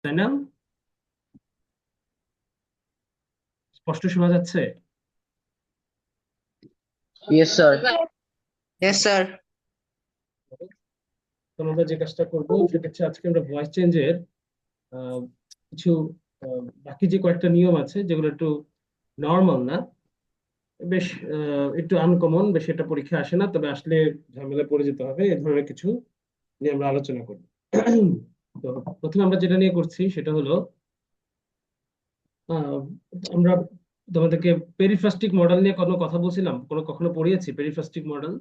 তাই না? স্পষ্ট শোনা যাচ্ছে? Yes, sir. Yes, sir. তো আমরা যে কাজটা করবো সেটা হচ্ছে আজকে আমরা ভয়েস চেঞ্জের কিছু বাকি যে কয়েকটা নিয়ম আছে যেগুলো একটু নর্মাল না, বেশ একটু আনকমন, বেশ এটা পরীক্ষা আসে না, তবে আসলে ঝামেলা পড়ে যেতে হবে, এ ধরনের কিছু নিয়ে আমরা আলোচনা করব। তো প্রথমে আমরা যেটা নিয়ে করছি সেটা হলো আহ, আমরা তোমাদেরকে পেরিফ্রাস্টিক মডেল নিয়ে কোনো কথা বলছিলাম, কখনো পড়িয়েছি পেরিফ্রাস্টিক মডেল?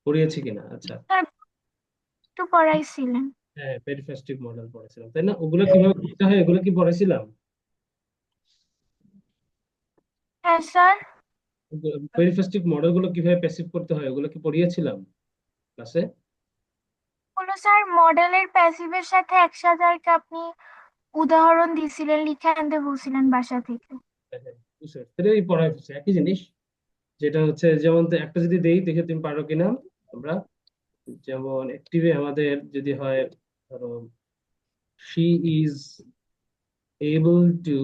পড়িয়েছি কিনা? আচ্ছা। স্যার একটু পড়াইছিলেন। হ্যাঁ, পেরিফ্রাস্টিক মডেল পড়েছিলাম, তাই না? ওগুলো কিভাবে করতে হয় এগুলো কি পড়েছিলাম? হ্যাঁ স্যার। পেরিফ্রাস্টিক মডেল গুলো কিভাবে প্যাসিভ করতে হয় ওগুলো কি পড়িয়েছিলাম ক্লাসে? হলো স্যার, মডেলের প্যাসিভের সাথে একসাথে আর কি আপনি উদাহরণ দিছিলেন, লিখে আনতে বলছিলেন বাসা থেকে। হ্যাঁ, হ্যাঁ, বুঝতে পেরেছি। তাহলে এই পড়া হচ্ছে একই জিনিস, যেটা হচ্ছে যেমন তো একটা যদি দেই দেখে তুমি পারো কিনা। আমরা যেমন অ্যাক্টিভে আমাদের যদি হয়, ধরো she is able to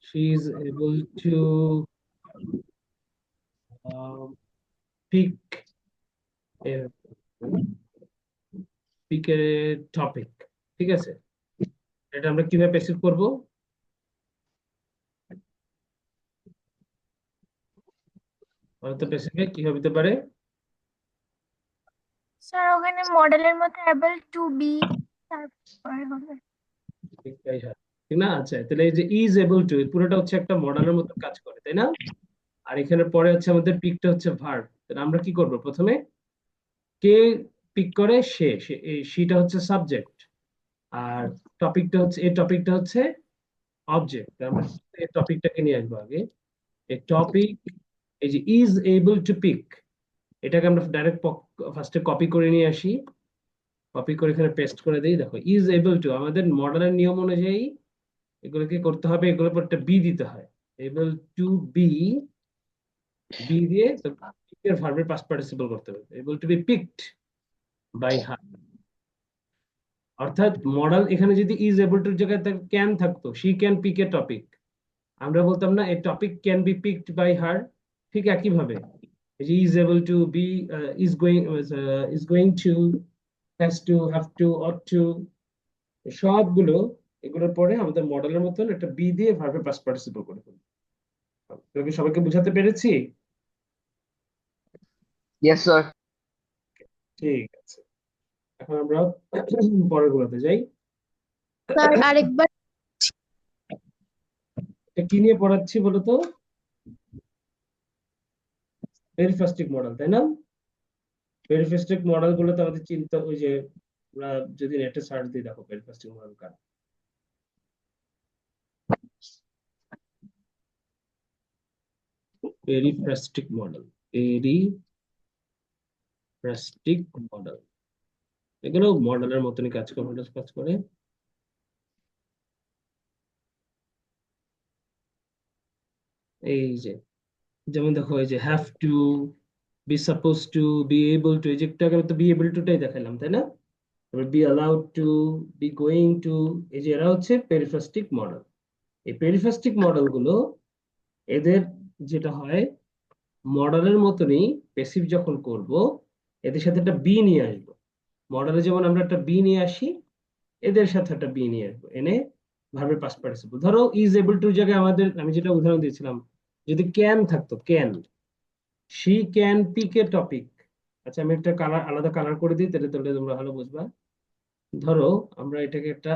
she is able to pick a pick a topic, ঠিক আছে? এটা আমরা কিভাবে প্যাসিভ করব? হয়তো প্যাসিভে কি হতে পারে? স্যার ওখানে মডেলের মধ্যে অ্যাবল টু বি, তারপরে হবে। ঠিক হয়, ঠিক না? আচ্ছা, তাহলে এই যে ইজ এবল টু, পুরোটা হচ্ছে একটা মডেলের মতো কাজ করে, তাই না? আর এখানে পরে হচ্ছে আমাদের পিকটা হচ্ছে ভার্ব। তাহলে আমরা কি করব প্রথমে? কে পিক করে? সেটা হচ্ছে সাবজেক্ট, আর টপিকটা হচ্ছে এই টপিকটা হচ্ছে অবজেক্ট। আমরা এই টপিকটাকে নিয়ে আসবো আগে। এই টপিক, এই যে ইজ এবল টু পিক, এটাকে আমরা ডাইরেক্ট ফার্স্টে কপি করে নিয়ে আসি। কপি করে এখানে পেস্ট করে দিই। দেখো, ইজ এবল টু আমাদের মডেলের নিয়ম অনুযায়ী এগুলোকে করতে হবে, এগুলোর পর একটা বি দিতে হয়। এবল টু বি, বি দিয়ে পিকের ভার্বের পাস্ট পার্টিসিপল করতে হবে। Able to be picked by her, অর্থাৎ মডেল এখানে যদি ইজ এবল টুর জায়গায় ক্যান থাকতো, she can pick a topic, আমরা বলতাম না a topic can be picked by her. ঠিক একই ভাবে এই যে is able to be, is going to, has to, have to, ought to, সবগুলো এগুলোর পরে আমাদের মডেলের মতন একটা বি দিয়ে ভার্বের পাস্ট পার্টিসিপল করে ফেলবো। তোকে সবাইকে বুঝাতে পেরেছি? Yes, sir. ঠিক আছে, এখন আমরা পরের গুলোতে যাই। স্যার আরেকবার। এটা কি নিয়ে পড়াচ্ছি বলতো? পেরিফ্রাস্টিক মডেল, তাই না? পেরিফ্রাস্টিক মডেল গুলোতে আমাদের চিন্তা, ওই যে আমরা যদি নেটে সার্চ দিই, দেখো পেরিফ্রাস্টিক মডেল কার। পেরিফ্রাস্টিক মডেল, পেরিফ্রাস্টিক মডেল, এগুলো মডেলের মতনই কাজ করে, মডেল কাজ করে। এই যে যেমন দেখো, এই যে have to, be suppose to, be able to, এই যে একটু আগে তো বি এবল টুটাই দেখালাম, তাই না? তারপর B allowed to, be going two, এই যে এরা হচ্ছে পেরিফ্রাস্টিক মডেল। এই পেরিফ্রাস্টিক মডেল গুলো, এদের যেটা হয়, মডেলের মতনই প্যাসিভ যখন করব, এদের সাথে একটা বি নিয়ে আসবো। মডেলে যেমন আমরা একটা বি নিয়ে আসি, এদের সাথে একটা বি নিয়ে আসবো, এনে ভার্বের পাস্ট পার্টিসিপল। ধরো ইজ এবল টু জায়গায় আমাদের, আমি যেটা উদাহরণ দিয়েছিলাম, যদি ক্যান থাকতো, can, she can pick a topic. আচ্ছা, আমি একটা কালার, আলাদা কালার করে দিই, তাহলে তাহলে তোমরা ভালো বুঝবা। ধরো আমরা এটাকে একটা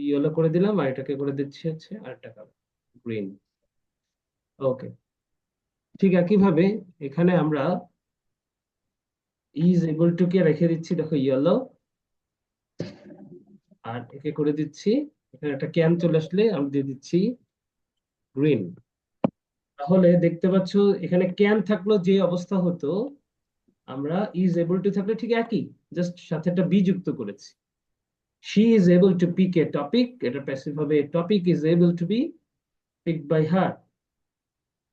ইয়েলো করে দিলাম, আর এটাকে করে দিচ্ছি হচ্ছে আরেকটা কালার, গ্রিন। ওকে, ঠিক একইভাবে এখানে আমরা ইজ এবল টু কে রেখে দিচ্ছি, দেখো ইয়েলো, আর একে করে দিচ্ছি, এখানে একটা ক্যান চলে আসলে আমি দিয়ে দিচ্ছি গ্রিন। তাহলে দেখতে পাচ্ছ এখানে ক্যান থাকলো যে অবস্থা হতো, আমরা ইজ এবল টু থাকলে ঠিক একই, জাস্ট সাথে একটা বি যুক্ত করেছি। She is able to pick a topic, এটা প্যাসিভ হবে, topic is able to be picked by her.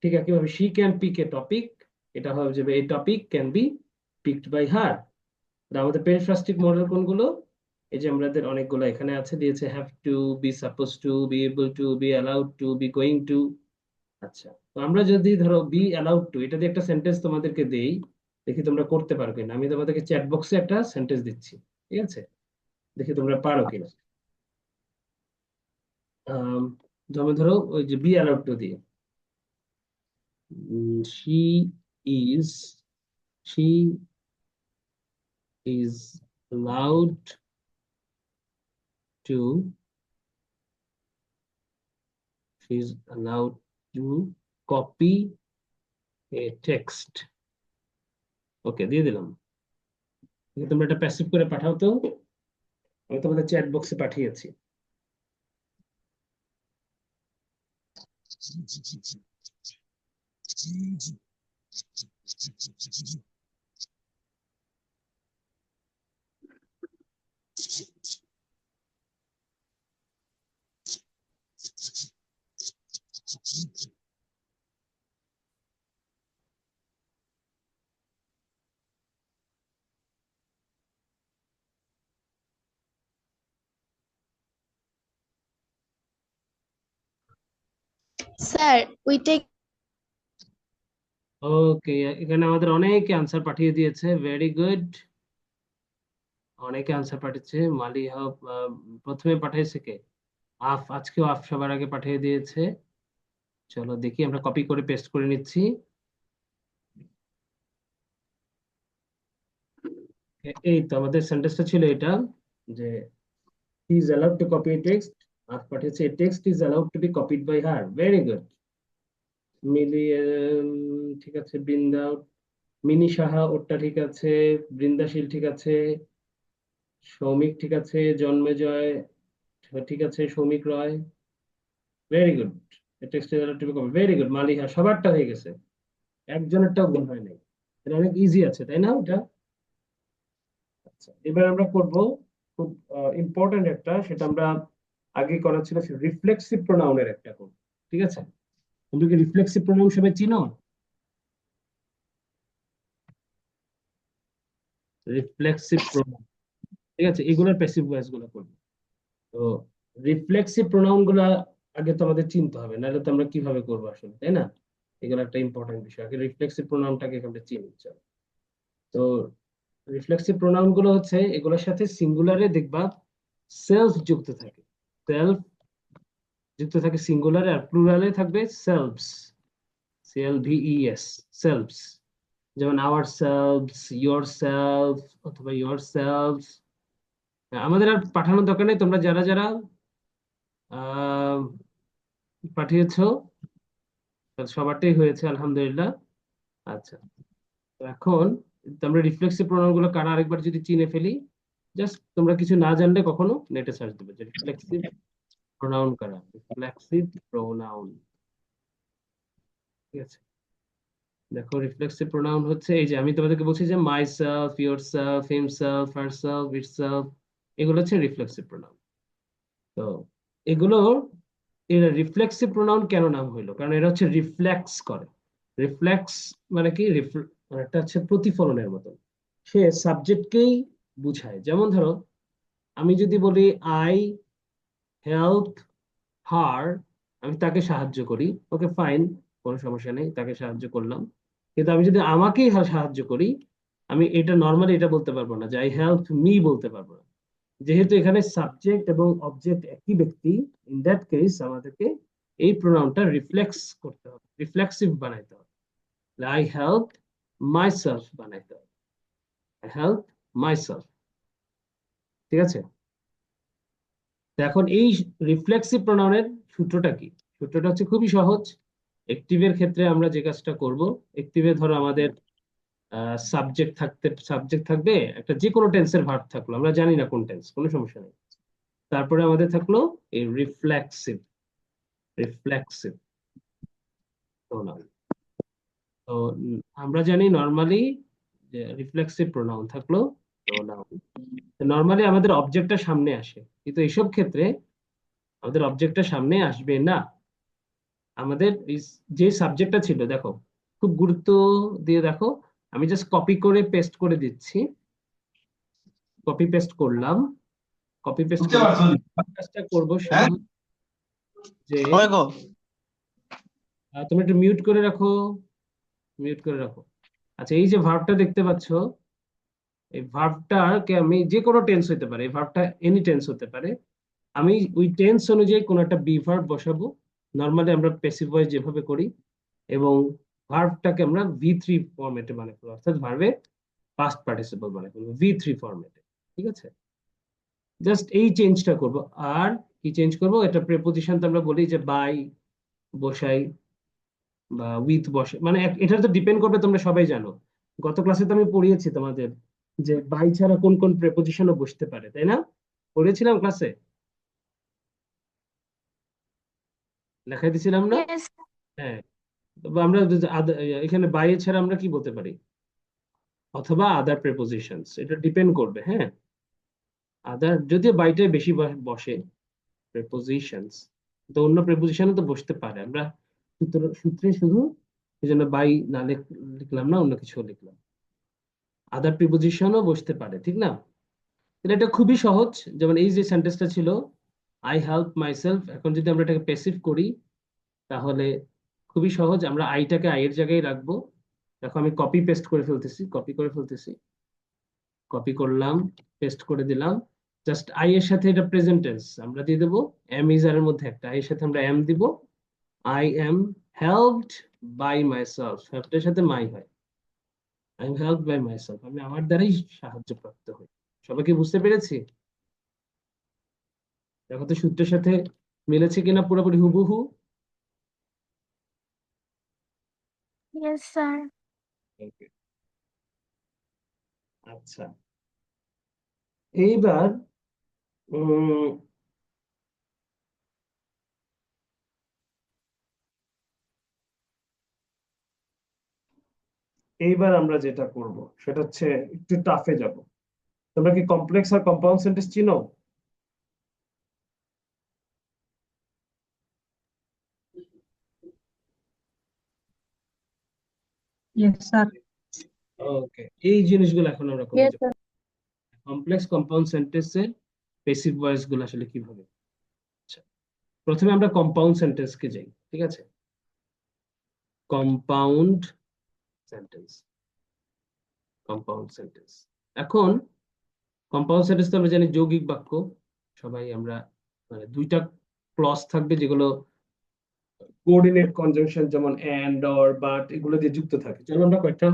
ঠিক একইভাবে she can pick a topic, এটা হয়ে যাবে a topic can be picked by her. আমাদের পেরিফ্রাস্টিক মডেল কোনগুলো? এই যে আমাদের অনেকগুলো এখানে আছে, দিয়েছে have to, be suppose to, be able to, be allowed to, be going to. আচ্ছা, তো আমরা যদি ধরো বি অ্যালাউড টু এটা দিয়ে একটা সেন্টেন্স তোমাদেরকে দেই, দেখি তোমরা করতে পারো কিনা। আমি তোমাদেরকে চ্যাট বক্সে একটা সেন্টেন্স দিচ্ছি, ঠিক আছে? দেখি তোমরা পারো কিনা। যেমন ধরো ওই যে বি অ্যালাউড টু দিয়ে, she is, she is allowed to, she is allowed to copy a text. ওকে, দিয়ে দিলাম। দেখি তোমরা এটা প্যাসিভ করে পাঠাও তো। আমি তোমাদের চ্যাট বক্সে পাঠিয়েছি। Sir, we take ওকে, এখানে আমাদের অনেকে আনসার পাঠিয়ে দিয়েছে, ভেরি গুড। অনেকে আনসার পাঠিয়েছে। মালি হক প্রথমে পাঠিয়েছে কে? আজকেও সবার আগে পাঠিয়ে দিয়েছে। চলো দেখি, আমরা কপি করে পেস্ট করে নিচ্ছি। এই তো আমাদের সেন্টেন্সটা ছিল এটা, যে he is allowed to copy a text। পাঠিয়েছে a text is allowed to be copied by her, very good। মিলি ঠিক আছে, বৃন্দা, মিনি সাহা ওরটা ঠিক আছে, বৃন্দাশীল ঠিক আছে, সৌমিক ঠিক আছে, জন্মেজয় ঠিক আছে, Soumik Roy, very good. Text is allowed to be copied, very good. Maliha, সবারটা হয়ে গেছে, একজনেরটাও ভুল হয় নাই। এটা অনেক ইজি আছে, তাই না? এটা আচ্ছা, এবার আমরা করব খুব ইম্পর্টেন্ট একটা, সেটা আমরা আগে করা ছিল, রিফ্লেক্সিভ প্রোনাউনের একটা করব, ঠিক আছে? তুমি কি রিফ্লেক্সিভ প্রোনাউন সবাই চিনো? রিফ্লেক্সিভ প্রোনাউন, ঠিক আছে, এগুলোর প্যাসিভ ভয়েস গুলো করবো। তো রিফ্লেক্সিভ প্রোনাউন গুলা আগে তো আমাদের চিনতে হবে, নাহলে তো আমরা কিভাবে করবো আসলে, তাই না? এগুলো একটা ইম্পর্টেন্ট বিষয়, আগে রিফ্লেক্সিভ প্রোনাউনটাকে আমরা চিনি। চলো, তো রিফ্লেক্সিভ প্রোনাউন গুলো হচ্ছে, এগুলোর সাথে সিঙ্গুলারে দেখবা সেলফ যুক্ত থাকে, সেলফ যুক্ত থাকে সিঙ্গুলারে, আর প্লুরালে থাকবে সেলভস, CLVES, সেলভস। যেমন আওয়ার সেলভস, ইয়োর সেলফ, অথবা ইয়োর সেলভস। আমাদের আর পাঠানোর দরকার নেই, তোমরা যারা যারা আহ পাঠিয়েছো সবারটাই হয়েছে, আলহামদুলিল্লাহ। আচ্ছা, তো এখন আমরা রিফ্লেক্সিভ প্রোনাউন গুলো কারা আরেকবার যদি চিনে ফেলি, জাস্ট তোমরা কিছু না জানলে কখনো নেটে সার্চ দেবে যে রিফ্লেক্সিভ প্রোনাউন কারা, রিফ্লেক্সিভ প্রোনাউন, ঠিক আছে? দেখো, রিফ্লেক্সিভ প্রোনাউন হচ্ছে এই যে আমি তোমাদেরকে বলছি যে my self, your self, himself, herself, itself, এগুলো হচ্ছে রিফ্লেক্সিভ প্রোনাউন। তো এগুলো, এরা রিফ্লেক্সিভ প্রোনাউন কেন নাম হইলো? কারণ এরা হচ্ছে রিফ্লেক্স করে। রিফ্লেক্স মানে কি? মানে একটা হচ্ছে প্রতিফলনের মতন, সে সাবজেক্টকেই বুঝায়। যেমন ধরো, আমি যদি বলি আই হেল্প হার, আমি তাকে সাহায্য করি, ওকে ফাইন, কোনো সমস্যা নেই, তাকে সাহায্য করলাম। কিন্তু আমি যদি আমাকেই সাহায্য করি, আমি এটা নর্মালি এটা বলতে পারবো না যে আই হেল্প মি, বলতে পারবো না, যেহেতু এখানে সাবজেক্ট এবং অবজেক্ট একই ব্যক্তি। ইন দ্যাট কেস আমাদেরকে এই প্রোনাউনটা রিফ্লেক্স করতে হবে, রিফ্লেক্সিভ বানাইতে হবে। আই হেল্প মাই সেলফ বানাইতে হবে, আই হেল্প মাই সেলফ, ঠিক আছে? তো এখন এই রিফ্লেক্সিভ প্রোনাউনের সূত্রটা কি? সূত্রটা হচ্ছে খুবই সহজ। অ্যাক্টিভের ক্ষেত্রে আমরা যে কাজটা করব, অ্যাক্টিভে ধরো আমাদের সাবজেক্ট থাকবে একটা, যে কোনো টেন্সের ভার্ব থাকলো, আমরা জানি না কোন টেন্স, কোনো সমস্যা নেই। তারপরে আমাদের থাকলো এই রিফ্লেক্সিভ, রিফ্লেক্সিভ প্রোনাউন। তো আমরা জানি নর্মালি যে রিফ্লেক্সিভ প্রোনাউন থাকলো, প্রোনাউন নর্মালি আমাদের অবজেক্টটা সামনে আসে, কিন্তু এইসব ক্ষেত্রে আমাদের অবজেক্টটা সামনে আসবে না। আমাদের যে সাবজেক্টটা ছিল, দেখো খুব গুরুত্ব দিয়ে দেখো, আমি জাস্ট কপি করে পেস্ট করে দিচ্ছি, কপি পেস্ট করলাম, কপি পেস্ট করে কাজটা করবো সেটা হচ্ছে যে তুমি একটু মিউট করে রাখো, মিউট করে রাখো। আচ্ছা, এই যে ভার্বটা দেখতে পাচ্ছ, এই ভার্বটাকে আমি যে কোনো টেন্স হতে পারে, এই ভার্বটা এনি টেন্স হতে পারে, আমি ওই টেন্স অনুযায়ী কোনো একটা বি ভার্ব বসাবো, নর্মালি আমরা প্যাসিভ ভয়েস যেভাবে করি, এবং ভার্বটাকে আমরা V3 ফরম্যাটে মানে করবো, অর্থাৎ ভার্বের পাস্ট পার্টিসিপল মানে করবো V3 ফরম্যাটে। ঠিক আছে, জাস্ট এই চেঞ্জটা করব। আর কি চেঞ্জ করব, এটা প্রেপোজিশন তো আমরা বলি যে বাই বসাই বা উইথ বসে, মানে এটা তো ডিপেন্ড করবে, তোমরা সবাই জানো, গত ক্লাসে তো আমি পড়িয়েছি তোমাদের যে বাই ছাড়া কোন কোন প্রেপোজিশনও বসতে পারে, তাই না? পড়েছিলাম ক্লাসে, লেখাই দিছিলাম না? ইয়েস। হ্যাঁ, তবে আমরা এখানে বাই ছাড়া আমরা কি বলতে পারি, অথবা আদার প্রেপোজিশনস, এটা ডিপেন্ড করবে। হ্যাঁ, আদার যদিও বাইটাই বেশি বসে প্রেপোজিশনস, তো অন্য প্রেপোজিশনও তো বসতে পারে, আমরা সূত্রে শুধু এই জন্য বাই না লিখলাম না, অন্য কিছু লিখলাম, আদার প্রিপোজিশনও বসতে পারে, ঠিক না? তাহলে এটা খুবই সহজ। যেমন এই যে সেন্টেন্সটা ছিল আই হেল্প মাইসেলফ, এখন যদি আমরা এটাকে প্যাসিভ করি তাহলে খুবই সহজ, আমরা আইটাকে আই এর জায়গায় রাখবো। দেখো আমি কপি পেস্ট করে ফেলতেছি, কপি করে ফেলতেছি, কপি করলাম, পেস্ট করে দিলাম, জাস্ট আই এর সাথে এটা প্রেজেন্ট টেন্স আমরা দিয়ে দেবো, এম ইজ আর এর মধ্যে একটা আই এর সাথে আমরা এম দিব, I am helped by myself, হেল্পটার সাথে মাই হয়, I am helped by myself, আমি আমার দ্বারাই সাহায্য প্রাপ্ত হই। সবাইকে বুঝতে পেরেছি? দেখো তো সূত্রের সাথে মিলেছে কিনা পুরোপুরি হুবহু। Yes sir. Okay, আচ্ছা, এইবার উম, এইবার আমরা যেটা করব সেটা হচ্ছে একটু টাফে যাব। তোমরা কি কমপ্লেক্স আর কম্পাউন্ড সেন্টেন্স চিনো? Yes, sir. ওকে, এই জিনিসগুলো এখন আমরা করবো Yes, যে sir. কমপ্লেক্স কম্পাউন্ড সেন্টেন্সের প্যাসিভ ভয়েস গুলো আসলে কিভাবে। আচ্ছা, প্রথমে আমরা কম্পাউন্ড সেন্টেন্সকে যাই, ঠিক আছে? Compound sentence, compound sentence. এখন কম্পাউন্ড সেন্টেন্স তো আমরা জানি যৌগিক বাক্য, সবাই আমরা, মানে দুইটা ক্লজ থাকবে যেগুলো কোঅর্ডিনেট কনজাংশন, যেমন এন্ড অর বাট, এগুলো দিয়ে যুক্ত থাকে। চলো আমরা কয়েকটা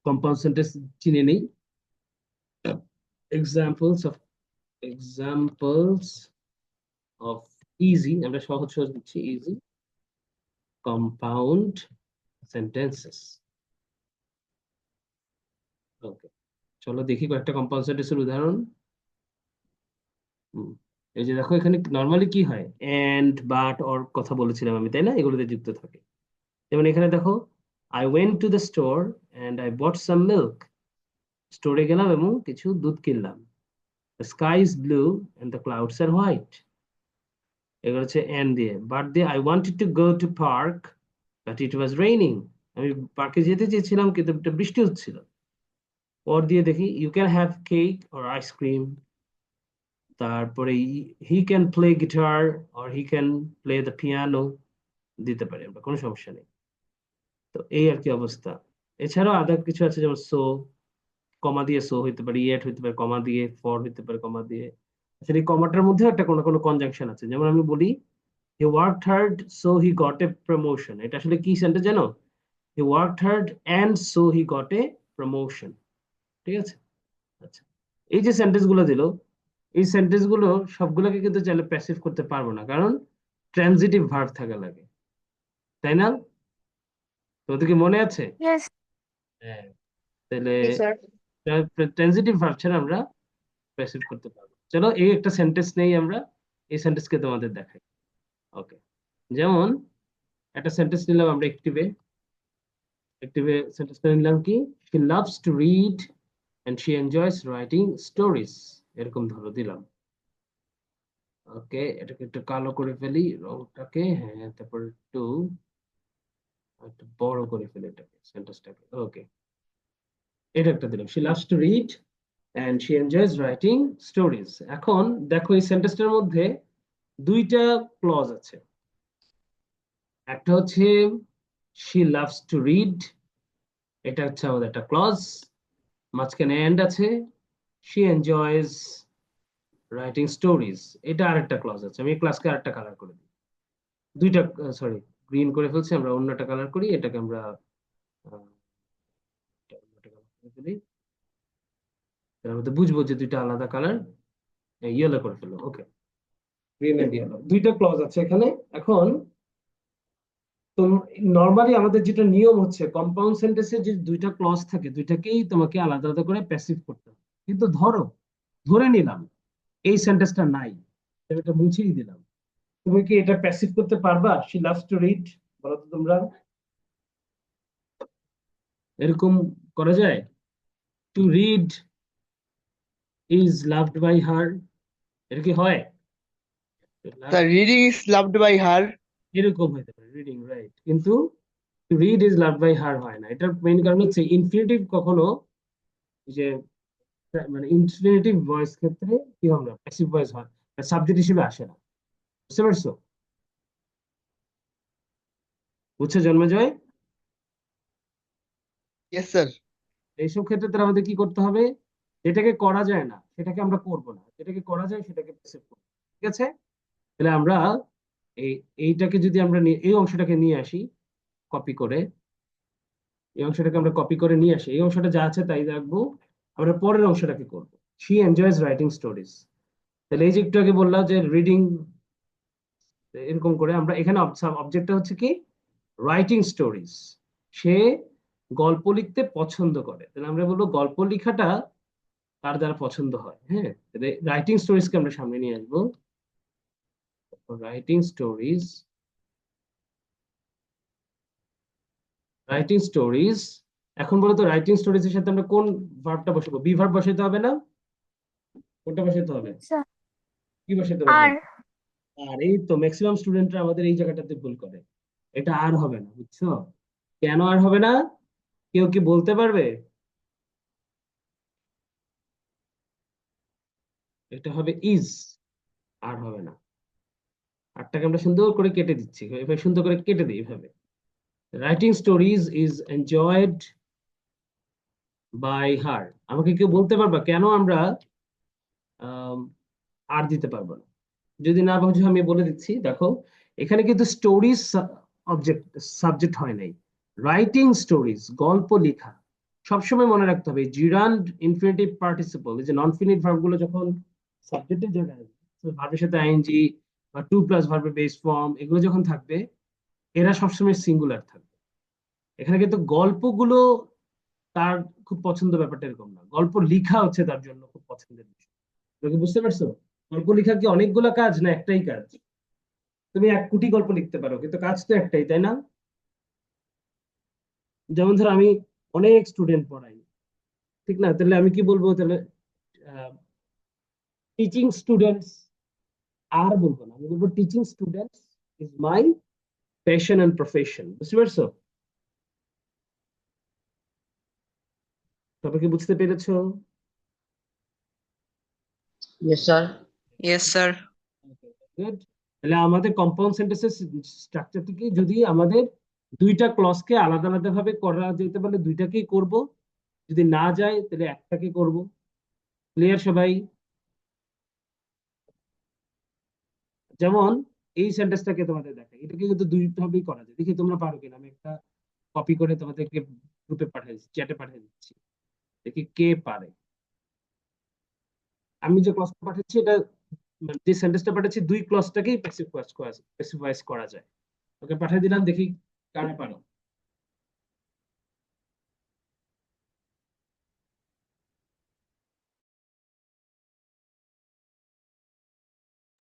কম্পাউন্ড সেন্টেন্স চিনে নেই। Examples of, examples of easy, আমরা সহজ সহজ দিচ্ছি, ইজি কম্পাউন্ড সেন্টেন্সেস। ওকে, চলো দেখি কয়েকটা কম্পাউন্ড সেন্টেন্সের উদাহরণ। হুম, এই যে দেখো এখানে নর্মালি কি হয়, এন্ড বাট অর কথা বলেছিলাম আমি, তাই না? এগুলোতে যুক্ত থাকে। যেমন এখানে দেখো, I went to the store and I bought some milk, স্টোরে গেলাম এবং কিছু দুধ কিনলাম। The sky is blue and the clouds are white. এগুলো হচ্ছে and দিয়ে। বাট দিয়ে, I wanted to go to park but it was raining. আমি পার্কে যেতে চেয়েছিলাম কিন্তু একটা বৃষ্টি হচ্ছিল। ওর দিয়ে দেখি, you can have cake or ice cream. তারপরে he can play guitar or he can play the piano, দিতে পারি আমরা, কোনো সমস্যা নেই। তো এই আর কি অবস্থা। এছাড়াও আদার কিছু আছে, যেমন সো, কমা দিয়ে সো হইতে পারে, ইয়েট হইতে পারে কমা দিয়ে, ফর হইতে পারে কমা দিয়ে। আসলে এই কমাটার মধ্যে একটা কোনো কোনো কনজাংশন আছে, যেমন আমি বলি he worked hard so he got a promotion, এটা আসলে কি সেন্টেন্স জানো? he worked hard and so he got a promotion, ঠিক আছে? আচ্ছা, এই যে সেন্টেন্স গুলো দিল, এই সেন্টেন্স গুলো সবগুলোকে কিন্তু চাইলে প্যাসিভ করতে পারবো না, কারণ ট্রানজিটিভ ভার্ব থাকা লাগে, তাই না? তোমাদের কি মনে আছে? ইয়েস। হ্যাঁ, তাহলে Yes, sir. ট্রানজিটিভ ভার্ব ছাড়া আমরা প্যাসিভ করতে পারবো। চলো এই একটা সেন্টেন্স নেই আমরা, এই সেন্টেন্সকে তোমাদের দেখাই। ওকে, যেমন একটা সেন্টেন্স নিলাম আমরা অ্যাক্টিভে, অ্যাক্টিভে সেন্টেন্সটা নিলাম কি, she loves to read and she enjoys writing stories, এরকম ধরো দিলাম। ওকে, এটাকে একটু কালো করে ফেলি রংটাকে, হ্যাঁ, তারপর একটু একটু বড় করে ফেলি এটাকে, সেন্টেন্সটাকে। ওকে, এটা একটা দিলাম, she loves to read and she enjoys writing stories। এখন দেখো এই সেন্টেন্সটার মধ্যে দুইটা ক্লজ আছে। একটা হচ্ছে she loves to read, এটা হচ্ছে আমাদের একটা ক্লজ। মাঝখানে এন্ড আছে, she enjoys writing stories, এটা আরেকটা ক্লজ আছে। আমি ক্লাসকে আরেকটা কালার করে দিই, দুইটা, সরি, গ্রিন করে ফেলছি, আমরা অন্যটা কালার করি, এটাকে আমরা আহ, অন্যটা colour করে ফেলি। তার মধ্যে বুঝবো যে দুইটা আলাদা কালার। ইয়েলো করে ফেললো, ওকে, গ্রিন এন্ড ইয়েলো, দুইটা ক্লজ আছে এখানে। এখন তো নর্মালি আমাদের যেটা নিয়ম হচ্ছে কম্পাউন্ড সেন্টেন্সে যে দুইটা ক্লজ থাকে দুইটাকেই তোমাকে আলাদা আলাদা করে প্যাসিভ করতে হবে। কিন্তু ধরে নিলাম এই সেন্টেন্সটা নাই, আমি এটা মুছেই দিলাম, তুমি কি এটা প্যাসিভ করতে পারবা? শি লাভস টু রিড, বলো তো তোমরা, এরকম করা যায়? To read is loved by her, এটা কি হয়? Sir, reading is loved by her. এরকম হইতে পারে, রিডিং, রাইট, কিন্তু to read is loved by her হয় না। এটার মেইন কারণ হচ্ছে ইনফিনিটিভ কখনো যে মানে ইনফিনিটিভ ভয়েস ক্ষেত্রে কি হবে না, প্যাসিভ ভয়েস হয়, সাবজেক্ট হিসেবে আসে না। বুঝতে পারছো? বুঝছো জন্মজয়? Yes, sir. এইসব ক্ষেত্রে তাহলে আমাদের কি করতে হবে? যেটাকে করা যায় না সেটাকে আমরা করব না, যেটাকে করা যায় সেটাকে প্যাসিভ করব। ঠিক আছে? তাহলে আমরা এই এইটাকে যদি আমরা এই অংশটাকে নিয়ে আসি কপি করে, এই অংশটাকে আমরা কপি করে নিয়ে আসি, এই অংশটা যা আছে তাই রাখবো, আমরা পরের অংশটাকে করব। She enjoys writing stories. তাহলে এই যে একটু আগে বললাম যে রিডিং, এরকম করে আমরা এখানে অবজেক্টটা হচ্ছে কি, রাইটিং স্টোরিজ, সে গল্প লিখতে পছন্দ করে। তাহলে আমরা বলবো গল্প লেখাটা তার দ্বারা পছন্দ হয়। হ্যাঁ, রাইটিং স্টোরিজকে আমরা সামনে নিয়ে আসবো, রাইটিং স্টোরিজ, রাইটিং স্টোরিজ। এখন বলো তো রাইটিং স্টোরিজ এর সাথে আমরা কোন ভার্বটা বসাবো? বি ভার্ব বসাতে হবে না? কোনটা বসাতে হবে? স্যার কি বসাতে হবে? আর আর এই তো ম্যাক্সিমাম স্টুডেন্টরা আমাদের এই জায়গাটাতে ভুল করে, এটা আর হবে না, বুঝছো? কেন আর হবে না, কেউ কি বলতে পারবে? এটা হবে ইজ, আর হবে না। আরটাকে আমরা সুন্দর করে কেটে দিচ্ছি, এভাবে সুন্দর করে কেটে দিই এভাবে। Writing stories is enjoyed by her. আমাকে কেউ বলতে পারবা কেন আমরা আম, আর দিতে পারবো না? যদি না বুঝো আমি বলে দিচ্ছি, দেখো এখানে কিন্তু স্টোরিজ অবজেক্ট, সাবজেক্ট হয় নাই। রাইটিং স্টোরিজ, গল্প লেখা, সবসময় মনে রাখতে হবে জিরান্ড ইনফিনিটিভ পার্টিসিপল, এই যে নন ফিনিট ভার্ব গুলো যখন সাবজেক্টের জায়গায় ভার্বের সাথে আইএনজি বা টু প্লাস ভার্বের বেস ফর্ম এগুলো যখন থাকবে, এরা সবসময় সিঙ্গুলার থাকবে। এখানে কিন্তু গল্পগুলো তার খুব পছন্দ, ব্যাপারটা এরকম না, গল্প লেখা হচ্ছে তার জন্য খুব পছন্দের বিষয়। তুমি কি বুঝতে পারছো? গল্প লেখা কি অনেকগুলো কাজ না একটাই কাজ? তুমি 1 কোটি গল্প লিখতে পারো কিন্তু কাজ তো একটাই, তাই না? যেমন ধরো আমি অনেক স্টুডেন্ট পড়াই, ঠিক না? তাহলে আমি কি বলবো তাহলে, টিচিং স্টুডেন্টস, আর বলবো না, আমি বলবো teaching students is my passion and profession. বুঝতে পারছো? সবাইকে বুঝতে পেরেছো? Yes, sir. Yes, sir. Good. তাহলে আমাদের কম্পাউন্ড সেন্টেন্সের স্ট্রাকচার থেকে যদি আমাদের দুইটা ক্লজকে আলাদা আলাদা ভাবে করা যেতে পারলে দুইটাকেই করব, যদি না যায় তাহলে একটাকে করব। ক্লিয়ার সবাই? যেমন এই সেন্টেন্সটাকে তোমাদের দেখাই, এটাকে কিন্তু দুই ভাবেই করা যায়, দেখি তোমরা পারো কিনা। আমি একটা কপি করে তোমাদেরকে গ্রুপে পাঠিয়ে দিচ্ছি, চ্যাটে পাঠিয়ে দিচ্ছি, দেখি কে পারে। আমি যে ক্লজটা পাঠাচ্ছি এটা, মানে যে সেন্টেন্সটা পাঠাচ্ছি দুই ক্লজটাকেই প্যাসিফাইজ করা যায়। ওকে পাঠিয়ে দিলাম, দেখি কারা পারো।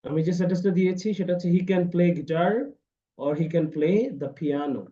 আমি যে সেন্টেন্সটা দিয়েছি সেটা হচ্ছে he can play guitar or he can play the piano.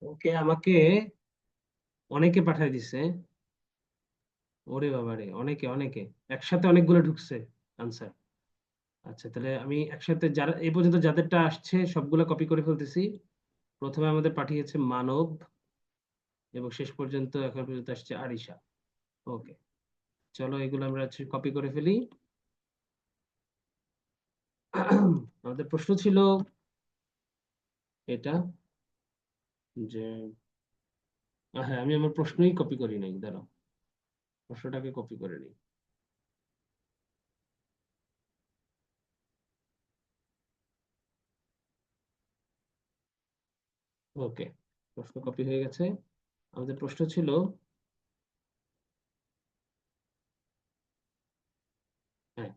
Okay আমাকে অনেকে পাঠায় দিছে। ওরে বাবারে, অনেকে অনেকে একসাথে অনেকগুলো ঢুকছে আনসার। আচ্ছা তাহলে আমি একসাথে যারা এই পর্যন্ত যাদেরটা আসছে সবগুলো কপি করে ফেলতেছি। প্রথমে আমাদের পাঠিয়েছে মানব, এবং শেষ পর্যন্ত এখন পর্যন্ত আসছে আরিশা। ওকে, চলো এগুলো আমরা কপি করে ফেলি। আমাদের প্রশ্ন ছিল এটা, যে হ্যাঁ আমি আমার প্রশ্নই কপি করি নাই, দাঁড়াও প্রশ্নটাকে কপি করে নিই। ওকে, প্রশ্ন কপি হয়ে গেছে। আমাদের প্রশ্ন ছিল, হ্যাঁ,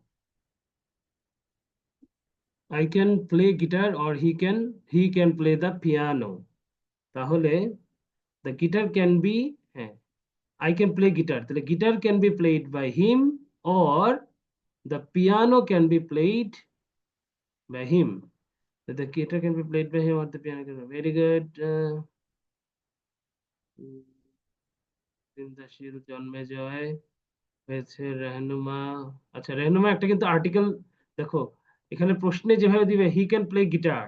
I can play guitar or he can play the piano. তাহলে দ্য গিটার ক্যান বি, হ্যাঁ, আই ক্যান প্লে গিটার, তাহলে guitar can be played by him or the piano can be played by him. The guitar can be played by him or the piano can be. Very good. চিন্তাশীল জন্মে জয় হয়েছে রেহনুমা। আচ্ছা রেহনুমা একটা কিন্তু article, দেখো এখানে প্রশ্নে যেভাবে দিবে হি ক্যান প্লে গিটার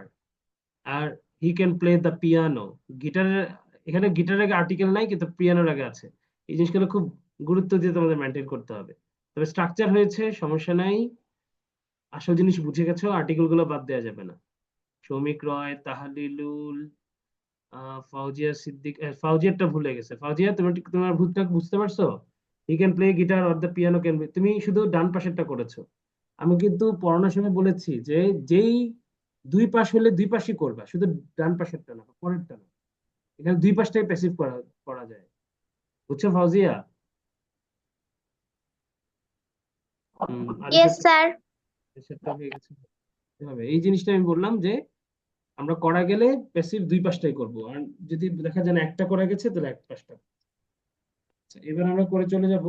আর he can play the piano, গিটারের এখানে গিটারের আগে আর্টিকেল নাই কিন্তু পিয়ানোর আগে আছে। এই জিনিসগুলো খুব গুরুত্ব দিয়ে তোমাদের মেনটেন করতে হবে। তবে স্ট্রাকচার হয়েছে, সমস্যা নাই, আসল জিনিস বুঝে গেছো, আর্টিকেল গুলো বাদ দেওয়া যাবে না। সৌমিক রয়, তাহালিলুল, ফাউজিয়া সিদ্দিক, ফাউজিয়ারটা ভুলে গেছে। ফাউজিয়া তুমি তোমার ভুলটা বুঝতে পারছো? হি can play guitar or the piano can B, তুমি শুধু ডান পাশেরটা করেছো। আমি কিন্তু পড়ানোর সময় বলেছি যে যেই দুই পাশ হলে দুই পাশই করবা, শুধু ডান পাশেরটা না, পরেরটা না। এখানে দুই পাশটাই প্যাসিভ করা করা যায়, বুঝছো ফাউজিয়া? ইয়েস আরিফের স্যার। সেটটা হয়ে গেছে। এভাবে এই জিনিসটা আমি বললাম যে আমরা করা গেলে প্যাসিভ দুই পাশটাই করব, আর যদি দেখা যায় না একটা করা গেছে তাহলে এক পাশটা। আচ্ছা, এবার আমরা করে চলে যাব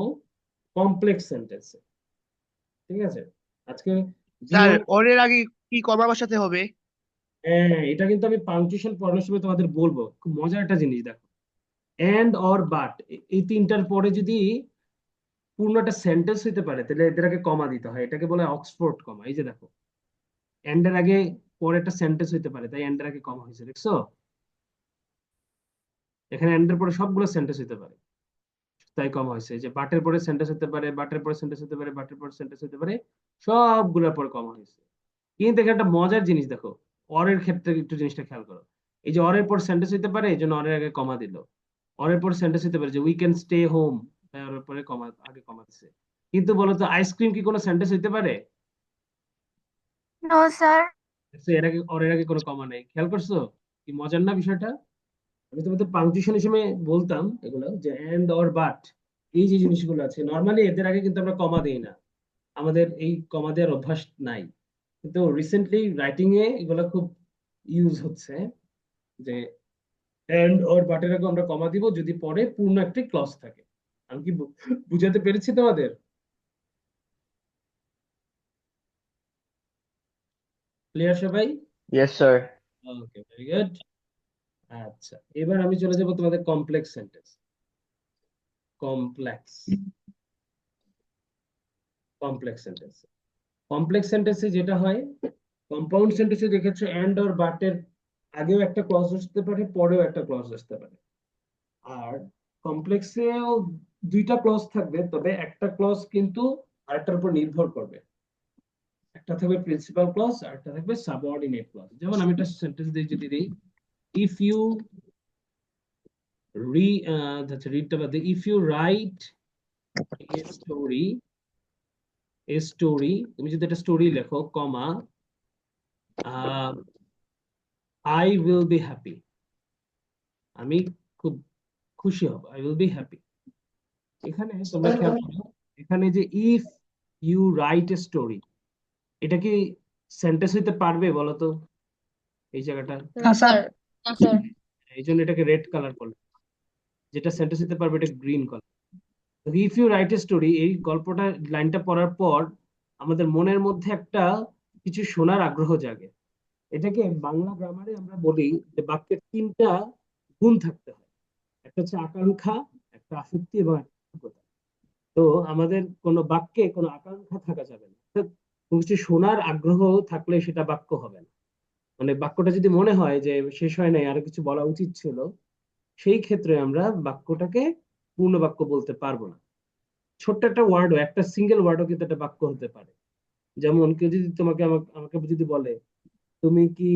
কমপ্লেক্স সেন্টেন্সে। ঠিক আছে, আজকে স্যার জীবন, ওরের আগে কি কমা বসাতে হবে? হ্যাঁ এটা কিন্তু আমি পাংচুয়েশন পড়ানোর সময় তোমাদের বলবো, খুব মজার একটা জিনিস দেখো। এন্ড অর বাট, এই তিনটার পরে যদি পূর্ণ একটা সেন্টেন্স হইতে পারে তাহলে এদের আগে কমা দিতে হয়, এটাকে বলে অক্সফোর্ড কমা। এই যে দেখো, এন্ড এর আগে পরে একটা সেন্টেন্স হইতে পারে তাই এন্ড এর আগে কমা হয়েছে, দেখছো? এখানে এন্ড এর পরে সবগুলো সেন্টেন্স হইতে পারে তাই কমা হয়েছে। যে বাটের পরে সেন্টেন্স হতে পারে, বাটের পরে সেন্টেন্স হতে পারে, বাটের পরে সেন্টেন্স হতে পারে, সবগুলোর পরে কমা হয়েছে। কিন্তু এখানে একটা মজার জিনিস দেখো, অরের ক্ষেত্রে একটু জিনিসটা খেয়াল করো। এই যে অরের পর সেন্টেন্স হতে পারে এই জন্য অরের আগে কমা দিল। অরের পর সেন্টেন্স হতে পারে যে উই ক্যান স্টে হোম, তাই অরের পরে কমা আগে কমা দিচ্ছে। কিন্তু বলতো আইসক্রিম কি কোনো সেন্টেন্স হতে পারে? No sir. So এর আগে অরের আগে কোনো কমা নেই, খেয়াল করছো? কি মজার না বিষয়টা? আমি তোমাদের পাংচুয়েশন হিসেবে বলতাম এগুলো, যে এন্ড অর বাট, এই যে জিনিসগুলো আছে নর্মালি এদের আগে কিন্তু আমরা কমা দিই না, আমাদের এই কমা দেওয়ার অভ্যাস নাই। কিন্তু রিসেন্টলি রাইটিং এ এগুলো খুব ইউজ হচ্ছে, যে এন্ড অর বাটের আগে আমরা কমা দিব যদি পরে পূর্ণ একটি ক্লজ থাকে। আমি কি বুঝাতে পেরেছি তোমাদের? ক্লিয়ার সবাই? Yes, sir. ওকে, ভেরি গুড। আচ্ছা, এবার আমি চলে যাব তোমাদের complex sentence. Complex complex sentence, complex সেন্টেন্সে যেটা হয়, কম্পাউন্ড সেন্টেন্সে দেখেছো এন্ড অর বাটের আগেও একটা ক্লজ আসতে পারে, পরেও একটা ক্লজ আসতে পারে। আর কমপ্লেক্সেও দুইটা ক্লজ থাকবে, তবে একটা ক্লজ কিন্তু আরেকটার উপর নির্ভর করবে। একটা থাকবে প্রিন্সিপাল ক্লজ আর একটা থাকবে সাবঅর্ডিনেট ক্লজ। যেমন আমি একটা সেন্টেন্স দিয়ে যদি দিই, ইফ ইউ রি আচ্ছা রিডটা বাদ if you write a story, তুমি যদি একটা স্টোরি লেখো comma, I will be happy, আমি খুব খুশি হব, আই উইল বি হ্যাপি। এখানে তোমরা খেয়াল করো, এখানে যে if you write a story, এটা কি সেন্টেন্স হইতে পারবে বলো তো? এই জায়গাটা, না স্যার। এই জন্য এটাকে রেড কালার করলাম। যেটা সেন্টেন্স হইতে পারবে এটা green colour. If you write a story, এই গল্পটা লাইনটা পড়ার পর আমাদের মনের মধ্যে একটা কিছু শোনার আগ্রহ জাগে। এটাকে বাংলা গ্রামারে আমরা বলি যে বাক্যের তিনটা গুণ থাকতে হয়। একটা হচ্ছে আকাঙ্ক্ষা, একটা আসক্তি এবং একটা যোগ্যতা। তো আমাদের কোনো বাক্যে কোনো আকাঙ্ক্ষা থাকা যাবে না, অর্থাৎ কোনো কিছু শোনার আগ্রহ থাকলে সেটা বাক্য হবে না। মানে বাক্যটা যদি মনে হয় যে শেষ হয় নাই, আরো কিছু বলা উচিত ছিল, সেই ক্ষেত্রে আমরা বাক্যটাকে পূর্ণ বাক্য বলতে পারবো না। ছোট্ট একটা ওয়ার্ডও, একটা সিঙ্গেল ওয়ার্ডও কিন্তু একটা বাক্য হতে পারে। যেমন কেউ যদি তোমাকে আমাকে যদি বলে, তুমি কি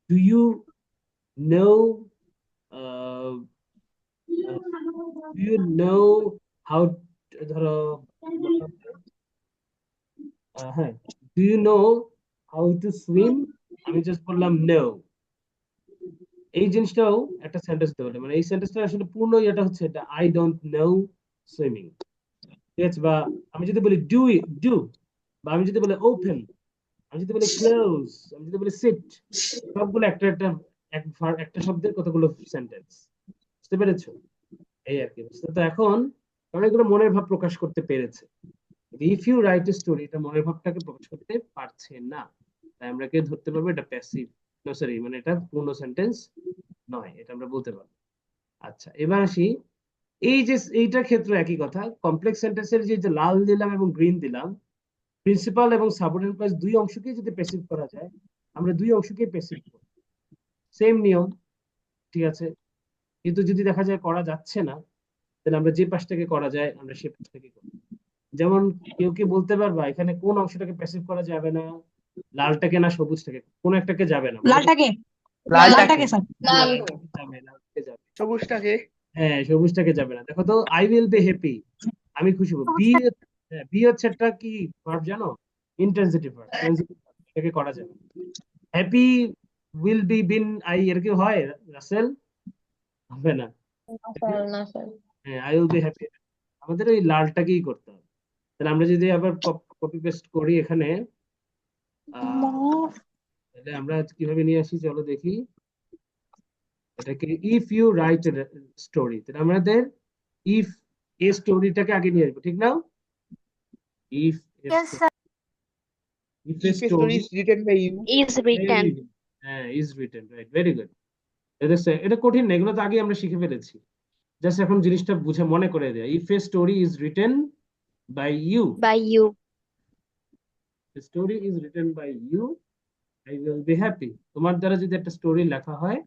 do you know do you know how, ধরো বললাম যে, হ্যাঁ, do you know how to swim, আমি জাস্ট বললাম নো। এই জিনিসটাও একটা সেন্টেন্স হতে পারে, মানে এই সেন্টেন্সটা আসলে পূর্ণ এটা হচ্ছে এটা, আই ডোন্ট নো সুইমিং। ঠিক আছে? বা আমি যদি বলি ডু ডু, বা আমি যদি বলি ওপেন, আমি যদি বলি ক্লোজ, আমি যদি বলি সিট, সবগুলো একটা একটা একটা শব্দের কতগুলো সেন্টেন্স। বুঝতে পেরেছো? এই আর কি বুঝতে। তো এখন অনেকগুলো মনের ভাব প্রকাশ করতে পেরেছে। If you write a story, এটা মনের ভাবটাকে প্রকাশ করতে পারছে না, তাই আমরা কি ধরতে পারবো এটা প্যাসিভ, সরি মানে এটা পূর্ণ সেন্টেন্স নয়, এটা আমরা বলতে পারবো। আচ্ছা, এবার আসি, এই যে এইটার ক্ষেত্রে একই কথা, কমপ্লেক্স সেন্টেন্সের যে লাল দিলাম এবং গ্রিন দিলাম, প্রিন্সিপাল এবং সাবঅর্ডিনেট ক্লজ দুই অংশকেই যদি প্যাসিভ করা যায়, আমরা দুই অংশকেই প্যাসিভ করি, সেম নিয়ম। ঠিক আছে? কিন্তু যদি দেখা যায় করা যাচ্ছে না, তাহলে আমরা যে পাশটাকে করা যায় আমরা সে পাশটাকে করি। যেমন কেউ কি বলতে পারবা এখানে কোন অংশটাকে প্যাসিভ করা যাবে না? লালটাকে না সবুজটাকে, কোন একটাকে যাবে না বলো তো? লালটাকে লালটাকে লালটাকে স্যার। লালটাকে যাবে, লালটাকে যাবে। সবুজটাকে হ্যাঁ, সবুজটাকে যাবে না। দেখো তো, আই উইল বি হ্যাপি, আমি খুশি হব। বি, বি হচ্ছে একটা কি ভার্ব জানো? ইন্ট্রানজিটিভ ভার্ব, ট্রানজিটিভ ভার্ব, এটাকে করা যাবে। Happy will be been I, এর কি হয় রাসেল? হবে না। না স্যার। হ্যাঁ, আই উইল বি হ্যাপি, আমাদের ওই লালটাকেই করতে হবে। তাহলে আমরা যদি আবার কপি পেস্ট করি এখানে, তাহলে আমরা কিভাবে নিয়ে আসি চলো দেখি। এটাকে ইফ ইউ রাইট স্টোরি, তাহলে আমাদের ইফ এ স্টোরিটাকে আগে নিয়ে আসবো, ঠিক না? If Yes, sir. If A if a story story, is written by you Is written. হ্যাঁ, is written, right, very good. এটা কঠিন না, এগুলো তো আগে আমরা শিখে ফেলেছি, জাস্ট এখন জিনিসটা বুঝে মনে করে দেয়। If a story is written by you, By you. Story is written by you, I will be happy. তোমার দ্বারা যদি একটা স্টোরি লেখা হয়,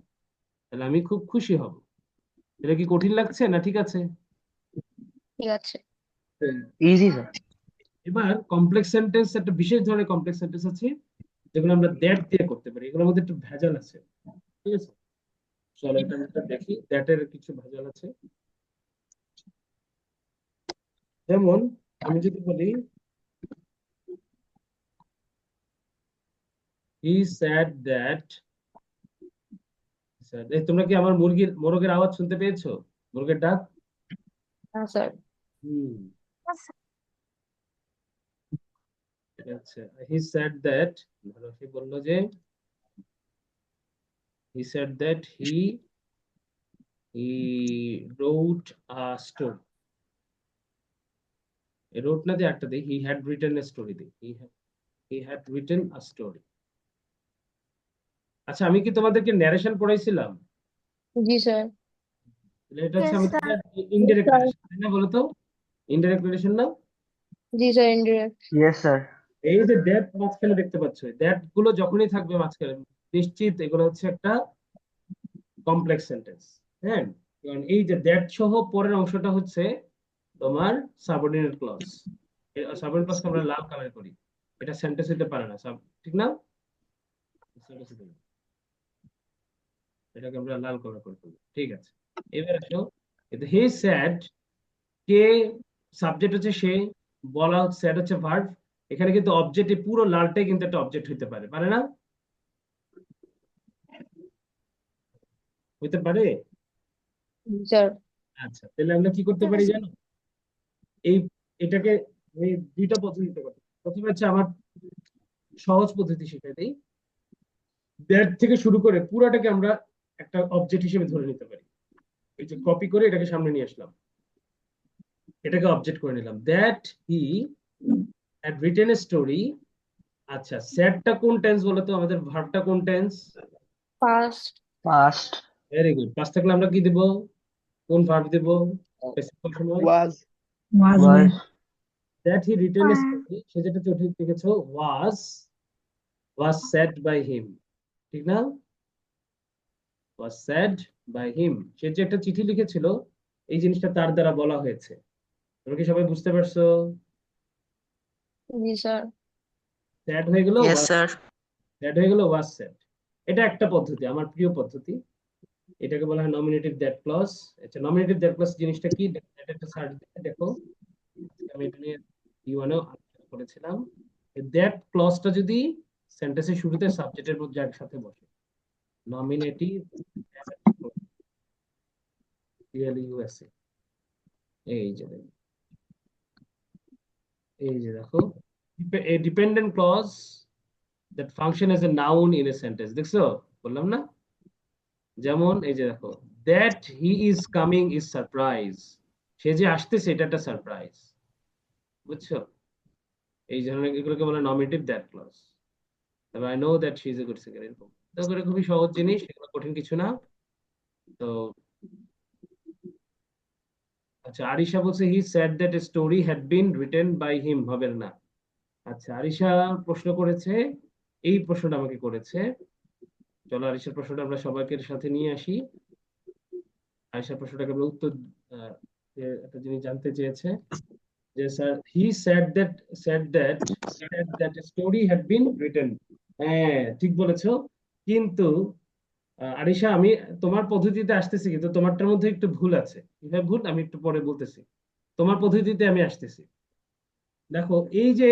তাহলে আমি খুব খুশি হব। এটা কি কঠিন লাগছে না ঠিক আছে? ঠিক আছে। easy sir এবার কমপ্লেক্স সেন্টেন্স, একটা বিশেষ ধরনের কমপ্লেক্স সেন্টেন্স আছে যেগুলো আমরা দ্যাট দিয়ে করতে পারি, এগুলোর মধ্যে একটু ভেজাল আছে। ঠিক আছে? চলো এটা আমরা দেখি, দ্যাটের কিছু ভেজাল আছে। যেমন আমি যদি বলি হি স্যাড দ্যাট, তোমরা কি আমার মোরগের আওয়াজ শুনতে পেয়েছো? মোরগের ডাক? হ্যাঁ স্যার। হুম, Yes, sir. ঠিক আছে। হি স্যাড দ্যাট, ধরো সে বললো যে, he said that he wrote a story, wrote না দিয়ে একটা দিই, he had written a story দিই, he had written a story. আচ্ছা, আমি কি তোমাদেরকে ন্যারেশন পড়াইছিলাম? জি স্যার। তাহলে এটা হচ্ছে Yes, আমাদের sir. ইনডাইরেক্ট রিলেশন, তাই না? বলো তো, ইনডাইরেক্ট রিলেশন না? জি স্যার, ইনডিরেক্ট। yes sir এই যে দ্যাট মাঝখানে দেখতে পাচ্ছ, দ্যাট গুলো যখনই থাকবে মাঝখানে, নিশ্চিত এগুলো হচ্ছে একটা কমপ্লেক্স সেন্টেন্স। হ্যাঁ, কারণ এই যে দ্যাট সহ পরের অংশটা হচ্ছে তোমার সাবঅর্ডিনেট ক্লজ। সাবঅর্ডিনেট ক্লজকে আমরা লাল কালার করি, এটা সেন্টেন্স হতে পারে না, ঠিক না? Sentence হতে পারে না। এটাকে আমরা লাল কালার করে ফেলবো। ঠিক আছে, এবার আসো, কিন্তু হি স্যাড, কে সাবজেক্ট হচ্ছে সে, বলা হচ্ছে স্যাড হচ্ছে ভার্ব। এখানে কিন্তু অবজেক্ট, পুরো লালটাই কিন্তু একটা অবজেক্ট হইতে পারে, পারে না? হইতে পারে। স্যার। আচ্ছা, তাহলে আমরা কি করতে পারি জানো? এই এটাকে এই দুইটা পদ্ধতিতে করতে পারি। প্রথমে হচ্ছে আমার সহজ পদ্ধতি শিখাই দিই, দ্যাট থেকে শুরু করে পুরাটাকে আমরা একটা অবজেক্ট হিসেবে ধরে নিতে পারি। এই যে কপি করে এটাকে সামনে নিয়ে আসলাম, এটাকে অবজেক্ট করে নিলাম, that he had written a story. আচ্ছা, স্যাডটা কোন টেন্স বলতো? আমাদের ভার্বটা কোন tense? Past. past very good. পাঁচ থাকলে আমরা কি দিব? কোন ভার্ব দিব প্যাসিভ করার সময়? Was. Was. That he written এ হ্যাঁ স্টোরি, সে যেটা চিঠি লিখেছো ওয়াজ সেড বাই হিম, ঠিক না? ওয়াজ সেড বাই হিম, সে যে একটা চিঠি লিখেছিল এই জিনিসটা তার দ্বারা বলা হয়েছে। তোমরা কি সবাই বুঝতে পারছো? जी सर। স্যাড হয়ে গেল, Yes, sir. স্যাড হয়ে গেল ওয়াজ সেড। এটা একটা পদ্ধতি, আমার প্রিয় পদ্ধতি। এটাকে বলা হয় নমিনেটিভ দ্যাট ক্লজ। আচ্ছা, নমিনেটিভ দ্যাট ক্লজ জিনিসটা কি এটা একটা সার্চ দিয়ে দেখো। আমি এটা নিয়ে ইউএনও আলোচনা করেছিলাম। দ্যাট ক্লজটা যদি সেন্টেন্সের শুরুতে সাবজেক্টের মধ্যে একসাথে বসে, নমিনেটিভ ইউএসএ, এই যে দেখো, এই যে দেখো, a dependent clause that function as a noun in a sentence, দেখছো? বললাম না? যেমন এই যে দেখো, that he is coming is surprise, সে যে আসতেছে এটা একটা সারপ্রাইজ, বুঝছো? এই ধরনের এগুলোকে বলে নমিনেটিভ দ্যাট ক্লজ। তবে I know that she is a good singer, এরকম। তো করে খুবই সহজ জিনিস, এগুলো কঠিন কিছু না। তো আচ্ছা, আরিশা বলছে he said that a story had been written by him, হবে না। আচ্ছা, আরিশা প্রশ্ন করেছে, এই প্রশ্নটা আমাকে করেছে। চলো আরিশার প্রশ্নটা আমরা সবাইকে সাথে নিয়ে আসি। আরিশার প্রশ্নটাকে আমরা উত্তর, যে একটা জিনিস জানতে চেয়েছে যে sir he said that story had been written. হ্যাঁ, ঠিক বলেছো। কিন্তু আরিশা, আমি তোমার পদ্ধতিতে আসতেছি, কিন্তু তোমারটার মধ্যে একটু ভুল আছে। কিভাবে ভুল আমি একটু পরে বলতেছি। তোমার পদ্ধতিতে আমি আসতেছি। দেখো, এই যে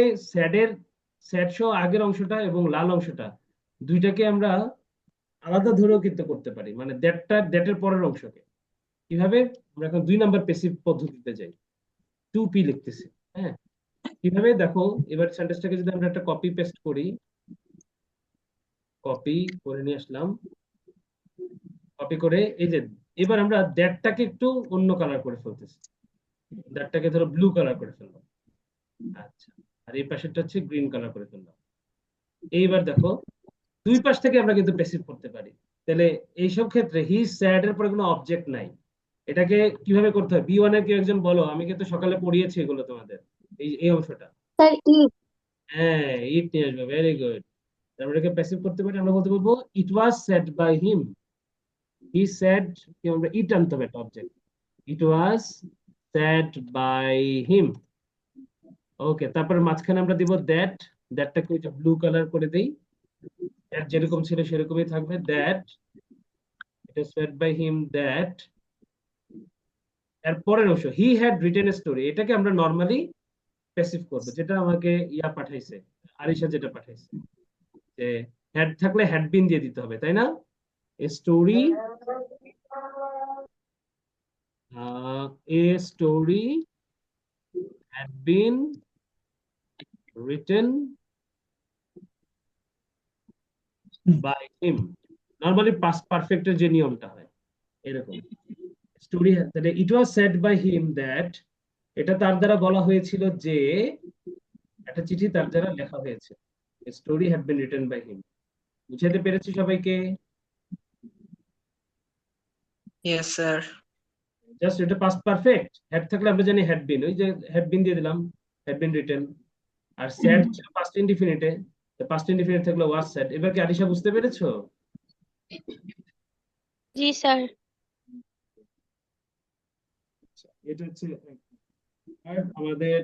স্যাড সহ আগের অংশটা এবং লাল অংশটা, দুইটাকে আমরা আলাদা ধরেও কিন্তু করতে পারি, মানে দ্যাটের পরের অংশকে। কিভাবে? আমরা এখন 2 নাম্বার প্যাসিভ পদ্ধতিতে যাই, 2P লিখতেছি। হ্যাঁ, কিভাবে দেখো, এবার সেন্টেন্সটাকে যদি আমরা একটা কপি পেস্ট করি, কপি করে নিয়ে আসলাম, কপি করে এই যে, এবার আমরা দ্যাটটাকে একটু অন্য কালার করে ফেলতেছি, দ্যাটটাকে ধরো ব্লু কালার করে ফেললাম। আচ্ছা, আর এই পাশেরটা হচ্ছে গ্রিন কালার করে ফেললাম। এইবার দেখো, দুই পাশ থেকে আমরা কিন্তু প্যাসিভ করতে পারি। তাহলে এইসব ক্ষেত্রে হি স্যাড এর পরে কোনো অবজেক্ট নাই। এটাকে কিভাবে করতে হয়? B1 এর কেউ একজন বলো, আমি কিন্তু সকালে পড়িয়েছি এগুলো তোমাদের, এই এই অংশটা। सर ई। হ্যাঁ, ইট নিয়ে আসবে, ভেরি গুড। তারপরে এটাকে প্যাসিভ করতে পারি, আমরা বলতে বলবো it was said by him. He said, কি আমরা ইট আনতে হবে একটা object, it was said by him. Okay, তারপর মাঝখানে আমরা দিব দ্যাট, দ্যাটটাকে ওই যে ব্লু কালার করে দেই, দ্যাট যেরকম ছিল সেরকমই থাকবে, দ্যাট এটা সেড বাই হিম, দ্যাট এর পরের অংশ হি হ্যাড রিটেন এ স্টোরি, এটাকে আমরা নর্মালি প্যাসিভ করবো, যেটা আমাকে ইয়া পাঠাইছে, আরিশা যেটা পাঠাইছে, যে হ্যাড থাকলে হ্যাড বিন দিয়ে দিতে হবে, তাই না? A story, a story had been written by him. Normally past পারফেক্টের যে নিয়মটা হয় এরকম, স্টোরি, তাহলে it was said by him that, এটা তার দ্বারা বলা হয়েছিল যে, একটা চিঠি তার দ্বারা লেখা হয়েছে, story had been written by him. বুঝাতে পেরেছি সবাইকে? Yes, sir. জাস্ট এটা পাস্ট পারফেক্ট, হ্যাড থাকলে আমরা জানি হ্যাড বিন, ওই যে হ্যাড বিন দিয়ে দিলাম, হ্যাড বিন রিটেন। আর স্যাড ছিল পাস্ট ইনডিফিনিটে, পাস্ট ইনডিফিনিট থাকলে ওয়াজ স্যাড। এবার কি আরিশা বুঝতে পেরেছো? जी सर। আচ্ছা, এটা হচ্ছে আমাদের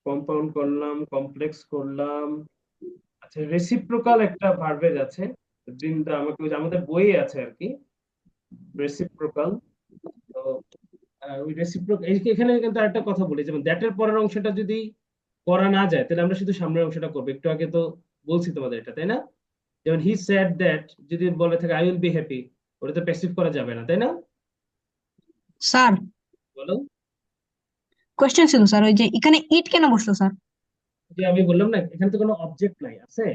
কম্পাউন্ড করলাম, কমপ্লেক্স করলাম। আচ্ছা, রেসিপ্রোকাল একটা ভার্বেজ আছে, বৃন্দা আমাকে ওই যে আমাদের বইয়ে আছে আর কি, রেসিপ্রোকাল। তো ওই রেসিপ্রোকাল, এখানে কিন্তু আরেকটা কথা বলি, যেমন দ্যাটের পরের অংশটা যদি করা না যায়, তাহলে আমরা শুধু সামনের অংশটা করবো। একটু আগে তো বলছি তোমাদের এটা, তাই না? যেমন হি সেড দ্যাট, যদি বলে থাকে আই উইল বি হ্যাপি, ওটা তো প্যাসিভ করা যাবে না, তাই না? স্যার, বলো। কোয়েশ্চেন ছিল স্যার, ওই যে এখানে ইট কেন বসলো স্যার? যে আমি বললাম না, এখানে তো কোনো অবজেক্ট নাই, আছে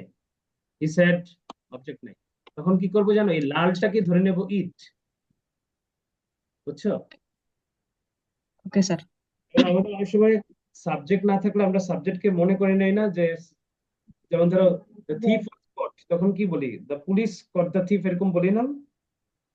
হি সেড, অবজেক্ট নাই। তখন কি করবো জানো, এই লালটাকে ধরে নেব ইট, বুঝছো? Okay sir. কারণ আমাদের অনেক সময় সাবজেক্ট না থাকলে আমরা সাবজেক্টকে মনে করে নেই না, যে যেমন ধরো থিফ তখন কি বলি? The police caught the thief, এরকম বলি না?